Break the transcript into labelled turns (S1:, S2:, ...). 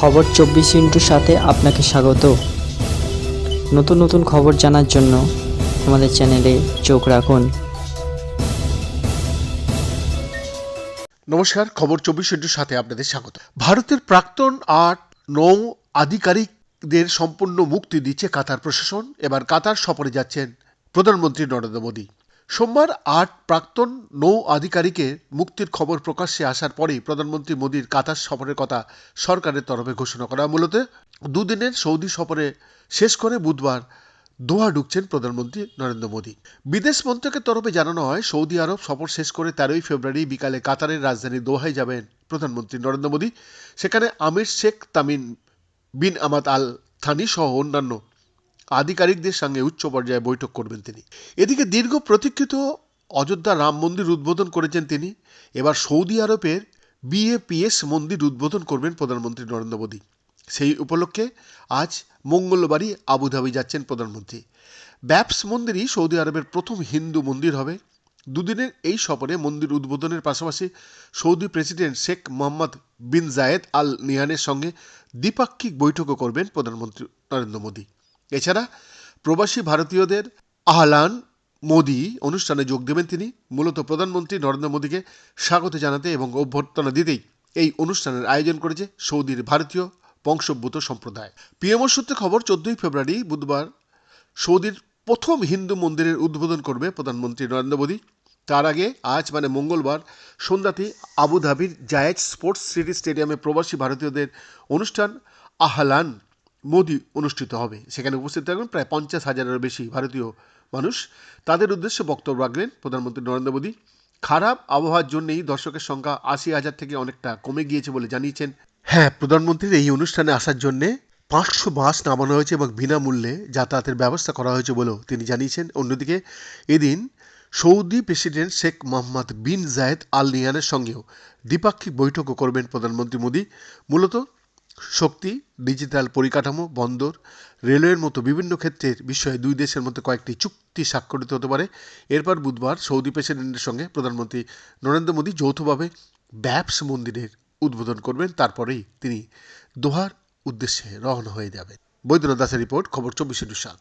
S1: খবর 24 সাথে আপনাকে স্বাগত। নতুন নতুন খবর জানার জন্য আমাদের চ্যানেলে চোখ রাখুন।
S2: নমস্কার, খবর 24 সাথে আপনাদের স্বাগত। ভারতের প্রাক্তন 8-9 আধিকারিকদের সম্পূর্ণ মুক্তি দিচ্ছে কাতার প্রশাসন। এবার কাতার সফরে যাচ্ছেন প্রধানমন্ত্রী নরেন্দ্র মোদী। সোমবার 8 প্রাক্তন নৌ আধিকারিকের মুক্তির খবর প্রকাশ্যে আসার পরেই প্রধানমন্ত্রী মোদীর কাতার সফরের কথা সরকারের তরফে ঘোষণা করা। মূলত দুদিনের সৌদি সফরে শেষ করে বুধবার দোহা ঢুকছেন প্রধানমন্ত্রী নরেন্দ্র মোদী। বিদেশ মন্ত্রকের তরফে জানানো হয়, সৌদি আরব সফর শেষ করে 13 ফেব্রুয়ারি বিকালে কাতারের রাজধানী দোহায় যাবেন প্রধানমন্ত্রী নরেন্দ্র মোদী। সেখানে আমির শেখ তামিম বিন আমাদ আল থানি সহ অন্যান্য আধিকারিকদের সঙ্গে উচ্চ পর্যায়ে বৈঠক করবেন তিনি। এদিকে দীর্ঘ প্রতীক্ষিত অযোধ্যা রাম মন্দির উদ্বোধন করেছেন তিনি। এবার সৌদি আরবের BAPS মন্দির উদ্বোধন করবেন প্রধানমন্ত্রী নরেন্দ্র মোদী। সেই উপলক্ষে আজ মঙ্গলবারই আবুধাবি যাচ্ছেন প্রধানমন্ত্রী। ব্যাপস মন্দিরই সৌদি আরবের প্রথম হিন্দু মন্দির হবে। দুদিনের এই সফরে মন্দির উদ্বোধনের পাশাপাশি সৌদি প্রেসিডেন্ট শেখ মোহাম্মদ বিন জায়েদ আল নিহানের সঙ্গে দ্বিপাক্ষিক বৈঠকও করবেন প্রধানমন্ত্রী নরেন্দ্র মোদী। এছাড়া প্রবাসী ভারতীয়দের আহলান মোদী অনুষ্ঠানে যোগ দেবেন তিনি। মূলত প্রধানমন্ত্রী নরেন্দ্র মোদীকে স্বাগত জানাতে এবং অভ্যর্থনা দিতেই এই অনুষ্ঠানের আয়োজন করেছে সৌদির ভারতীয় বংশোদ্ভূত সম্প্রদায়। পিএমও সূত্রে খবর, 14 ফেব্রুয়ারি বুধবার সৌদির প্রথম হিন্দু মন্দিরের উদ্বোধন করবে প্রধানমন্ত্রী নরেন্দ্র মোদী। তার আগে আজ মঙ্গলবার সন্ধ্যাতে আবুধাবির জায়েদ স্পোর্টস সিটি স্টেডিয়ামে প্রবাসী ভারতীয়দের অনুষ্ঠান আহলান মোদী অনুষ্ঠিত হবে। সেখানে উপস্থিত থাকবেন প্রায় 50,000-এরও বেশি ভারতীয় মানুষ। তাদের উদ্দেশ্যে বক্তব্য রাখবেন প্রধানমন্ত্রী নরেন্দ্র মোদী। খারাপ আবহাওয়ার জন্যই দর্শকের সংখ্যা 80,000 থেকে অনেকটা কমে গিয়েছে বলে জানিয়েছেন। হ্যাঁ, প্রধানমন্ত্রীর এই অনুষ্ঠানে আসার জন্যে 500 বাস নামানো হয়েছে এবং বিনামূল্যে যাতায়াতের ব্যবস্থা করা হয়েছে বলেও তিনি জানিয়েছেন। অন্যদিকে এদিন সৌদি প্রেসিডেন্ট শেখ মোহাম্মদ বিন জায়েদ আল নিহানের সঙ্গেও দ্বিপাক্ষিক বৈঠকও করবেন প্রধানমন্ত্রী মোদী। মূলত শক্তি, ডিজিটাল পরিকাঠামো, বন্দর, রেলওয়ের মতো বিভিন্ন ক্ষেত্রের বিষয়ে দুই দেশের মধ্যে কয়েকটি চুক্তি স্বাক্ষরিত হতে পারে। এরপর বুধবার সৌদি প্রেসিডেন্টের সঙ্গে প্রধানমন্ত্রী নরেন্দ্র মোদী যৌথভাবে ব্যাপস মন্দিরের উদ্বোধন করবেন। তারপরেই তিনি দোহার উদ্দেশ্যে রওনা হয়ে যাবেন। বৈদ্যনাথ দাসের রিপোর্ট, খবর 24/7।